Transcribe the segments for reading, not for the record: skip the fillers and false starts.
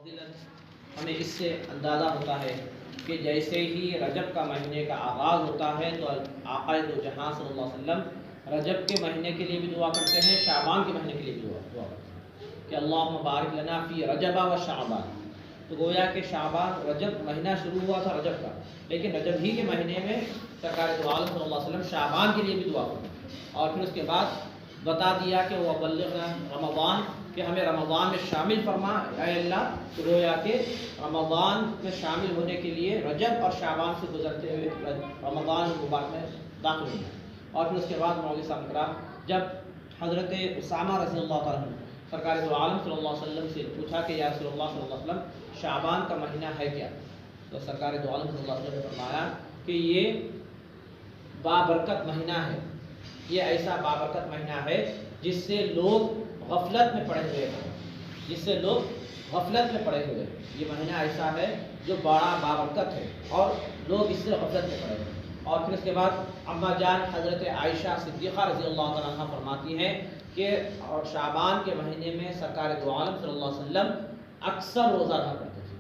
ہمیں اس سے اندازہ ہوتا ہے کہ جیسے ہی رجب کا مہینے کا آغاز ہوتا ہے تو آقا دو جہاں صلی اللہ علیہ وسلم رجب کے مہینے کے لیے بھی دعا کرتے ہیں، شعبان کے مہینے کے لیے بھی دعا کرتے ہیں کہ اللہم بارک لنا فی رجب و شعبان۔ تو گویا کہ شعبان رجب مہینہ شروع ہوا تھا رجب کا، لیکن رجب ہی کے مہینے میں سرکار دو عالم صلی اللہ علیہ وسلم شعبان کے لیے بھی دعا کرتے ہیں، اور پھر اس کے بعد بتا دیا کہ وہ بلغنا رمضان، کہ ہمیں رمضان میں شامل فرما اے اللہ۔ تو گویا کہ رمضان میں شامل ہونے کے لیے رجب اور شعبان سے گزرتے ہوئے رمضان المبارک میں داخل ہونا ہے۔ اور پھر اس کے بعد مولوی صاحب کرام جب حضرت اسامہ رضی اللہ تعالیٰ عنہ سرکار دو عالم صلی اللہ علیہ وسلم سے پوچھا کہ یا رسول اللہ صلی اللہ علیہ وسلم شعبان کا مہینہ ہے کیا، تو سرکار دو عالم صلی اللہ علیہ وسلم نے فرمایا کہ یہ بابرکت مہینہ ہے، یہ ایسا بابرکت مہینہ ہے جس سے لوگ غفلت میں پڑے ہوئے ہیں، یہ مہینہ ایسا ہے جو بڑا بابرکت ہے اور لوگ اس سے غفلت میں پڑے ہوئے ہیں۔ اور پھر اس کے بعد اما جان حضرت عائشہ صدیقہ رضی اللہ تعالیٰ عنہ فرماتی ہیں کہ اور شعبان کے مہینے میں سرکار دو عالم صلی اللہ علیہ وسلم اکثر روزہ رکھا کرتے تھے۔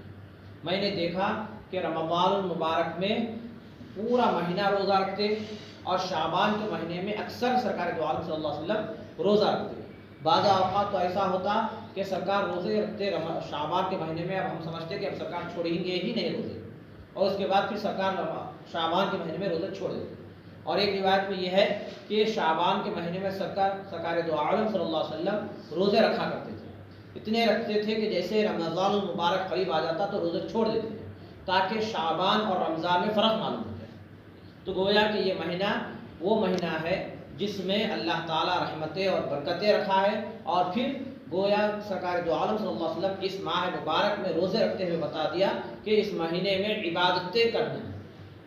میں نے دیکھا کہ رمضان المبارک میں پورا مہینہ روزہ رکھتے اور شعبان کے مہینے میں اکثر سرکار دو عالم صلی اللہ علیہ وسلم روزہ رکھتے۔ بعض اوقات تو ایسا ہوتا کہ سرکار روزے رکھتے شعبان کے مہینے میں، اب ہم سمجھتے کہ اب سرکار چھوڑیں گے ہی نہیں روزے، اور اس کے بعد پھر سرکار شعبان کے مہینے میں روزے چھوڑ دیتے۔ اور ایک روایت میں یہ ہے کہ شعبان کے مہینے میں سرکار دو عالم صلی اللہ علیہ وسلم روزے رکھا کرتے تھے، اتنے رکھتے تھے کہ جیسے رمضان المبارک قریب آ جاتا تو روزے چھوڑ دیتے تھے تاکہ شعبان اور رمضان میں فرق معلوم ہو جائے۔ تو گویا کہ یہ مہینہ وہ مہینہ ہے جس میں اللہ تعالیٰ رحمتیں اور برکتیں رکھا ہے، اور پھر گویا سرکار دو عالم صلی اللہ علیہ وسلم اس ماہ مبارک میں روزے رکھتے ہوئے بتا دیا کہ اس مہینے میں عبادتیں کرنا ہے،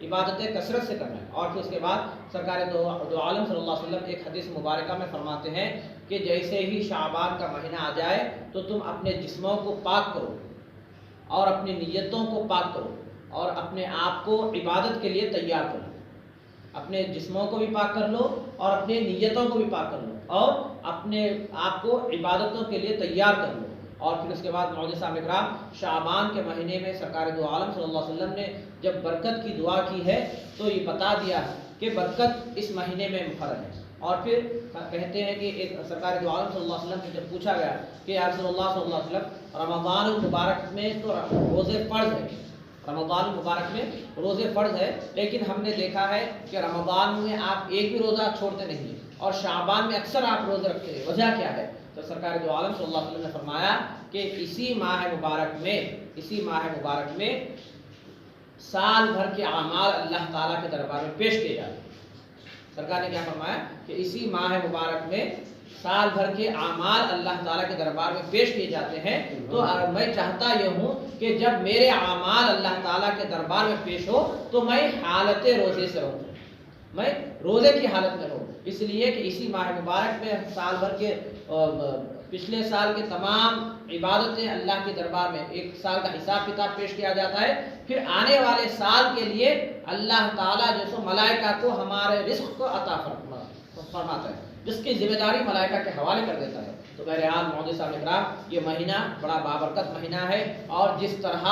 عبادتیں کثرت سے کرنا ہے۔ اور پھر اس کے بعد سرکار دو عالم صلی اللہ علیہ وسلم ایک حدیث مبارکہ میں فرماتے ہیں کہ جیسے ہی شعبان کا مہینہ آ جائے تو تم اپنے جسموں کو پاک کرو اور اپنی نیتوں کو پاک کرو اور اپنے آپ کو عبادت کے لیے تیار کرو، اپنے جسموں کو بھی پاک کر لو اور اپنے نیتوں کو بھی پاک کر لو اور اپنے آپ کو عبادتوں کے لیے تیار کر لو۔ اور پھر اس کے بعد مولوی صاحب اکرام شعبان کے مہینے میں سرکار دو عالم صلی اللہ علیہ وسلم نے جب برکت کی دعا کی ہے تو یہ بتا دیا کہ برکت اس مہینے میں مقرر ہے۔ اور پھر کہتے ہیں کہ ایک سرکار دو عالم صلی اللہ علیہ وسلم سے جب پوچھا گیا کہ یا رسول اللہ صلی اللہ علیہ وسلم رمضان المبارک میں تو روزے فرض ہے، رمضان المبارک میں روزے فرض ہے، لیکن ہم نے دیکھا ہے کہ رمضان میں آپ ایک بھی روزہ چھوڑتے نہیں ہیں اور شعبان میں اکثر آپ روزے رکھتے ہیں، وجہ کیا ہے؟ تو سرکار دو عالم صلی اللہ علیہ وسلم نے فرمایا کہ اسی ماہ مبارک میں سال بھر کے اعمال اللہ تعالیٰ کے دربار میں پیش کیے جاتے ہیں۔ سرکار نے کیا فرمایا کہ اسی ماہ مبارک میں سال بھر کے اعمال اللہ تعالیٰ کے دربار میں پیش کیے جاتے ہیں۔ تو میں چاہتا یہ ہوں کہ جب میرے اعمال اللہ تعالیٰ کے دربار میں پیش ہو تو میں حالت روزے سے رہوں، میں روزے کی حالت میں رہوں، اس لیے کہ اسی ماہ مبارک میں سال بھر کے پچھلے سال کے تمام عبادتیں اللہ کے دربار میں ایک سال کا حساب کتاب پیش کیا جاتا ہے، پھر آنے والے سال کے لیے اللہ تعالیٰ جو سو ملائکہ کو ہمارے رزق کو عطا فرماتا ہے، جس کی ذمہ داری ملائکہ کے حوالے کر دیتا ہے۔ تو بہرحال مولوی صاحب اکرام یہ مہینہ بڑا بابرکت مہینہ ہے، اور جس طرح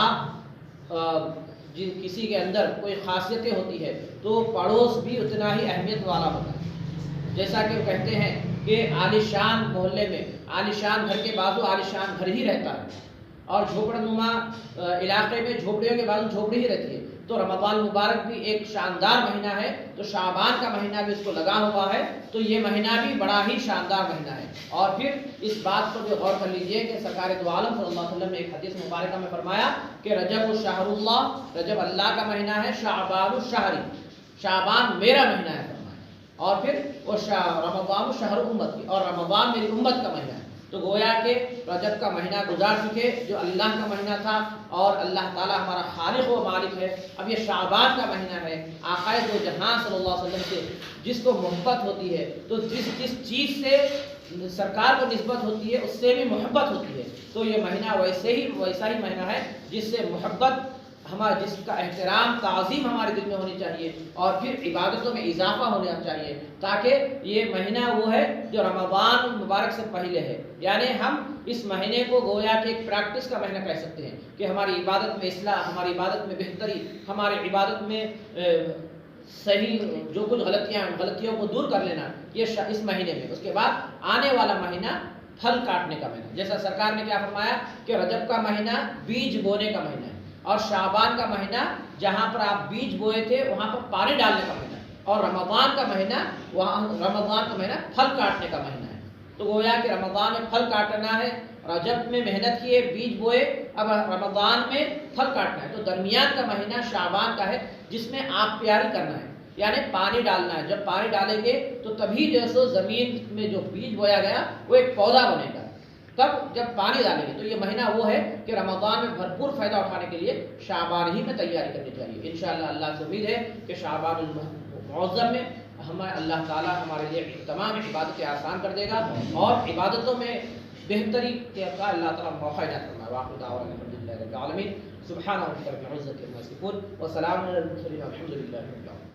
کسی کے اندر کوئی خاصیتیں ہوتی ہے تو پڑوس بھی اتنا ہی اہمیت والا ہوتا ہے۔ جیسا کہ وہ کہتے ہیں کہ عالیشان محلے میں عالیشان گھر کے بازو عالیشان گھر ہی رہتا ہے، اور جھوپڑ نما علاقے میں جھوپڑیوں کے بازو جھوپڑی ہی رہتی ہے۔ تو رمضان مبارک بھی ایک شاندار مہینہ ہے، تو شعبان کا مہینہ بھی اس کو لگا ہوا ہے، تو یہ مہینہ بھی بڑا ہی شاندار مہینہ ہے۔ اور پھر اس بات پر بھی غور کر لیجئے کہ سرکار دو عالم صلی اللہ علیہ وسلم نے ایک حدیث مبارکہ میں فرمایا کہ رجب شہر اللہ، رجب اللہ کا مہینہ ہے، شعبان الشہری، شعبان میرا مہینہ ہے فرمایا، اور پھر وہ رمضان شہر امت کی، اور رمضان میری امت کا مہینہ ہے۔ تو گویا کہ رجب کا مہینہ گزار چکے جو اللہ کا مہینہ تھا، اور اللہ تعالیٰ ہمارا خالق و مالک ہے۔ اب یہ شعبان کا مہینہ ہے، آقا دو جہاں صلی اللہ علیہ وسلم سے جس کو محبت ہوتی ہے، تو جس چیز سے سرکار کو نسبت ہوتی ہے اس سے بھی محبت ہوتی ہے، تو یہ مہینہ ویسا ہی مہینہ ہے جس سے محبت ہمارا جس کا احترام تعظیم ہمارے دل میں ہونی چاہیے، اور پھر عبادتوں میں اضافہ ہونا چاہیے، تاکہ یہ مہینہ وہ ہے جو رمضان المبارک سے پہلے ہے، یعنی ہم اس مہینے کو گویا کہ ایک پریکٹس کا مہینہ کہہ سکتے ہیں کہ ہماری عبادت میں اصلاح، ہماری عبادت میں بہتری، ہماری عبادت میں صحیح جو کچھ غلطیوں کو دور کر لینا، یہ اس مہینے میں۔ اس کے بعد آنے والا مہینہ پھل کاٹنے کا مہینہ، جیسا سرکار نے کیا فرمایا کہ رجب کا مہینہ بیج بونے کا مہینہ ہے، اور شعبان کا مہینہ جہاں پر آپ بیج بوئے تھے وہاں پر پانی ڈالنے کا مہینہ، اور رمضان کا مہینہ پھل کاٹنے کا مہینہ ہے۔ تو گویا کہ رمضان میں پھل کاٹنا ہے، رجب میں محنت کیے، بیج بوئے، اب رمضان میں پھل کاٹنا ہے۔ تو درمیان کا مہینہ شعبان کا ہے، جس میں آگ پیاری کرنا ہے، یعنی پانی ڈالنا ہے۔ جب پانی ڈالیں گے تو تبھی جیسے زمین میں جو بیج بویا گیا وہ ایک پودا بنے گا، تب جب پانی ڈالیں گے۔ تو یہ مہینہ وہ ہے کہ رمضان میں بھرپور فائدہ اٹھانے کے لیے شعبان ہی میں تیاری کرنی چاہیے۔ انشاءاللہ اللہ سے امید ہے کہ شعبان المعظم میں ہمیں اللہ تعالیٰ ہمارے لیے تمام عبادتیں آسان کر دے گا، اور عبادتوں میں بہتری کا اللہ تعالیٰ موقع عنایت فرمائے۔ وآخر دعوانا الحمدللہ رب العالمین، سبحان ربک رب العزة عما یصفون، وسلام علی المرسلین، والحمد للہ رب العالمین۔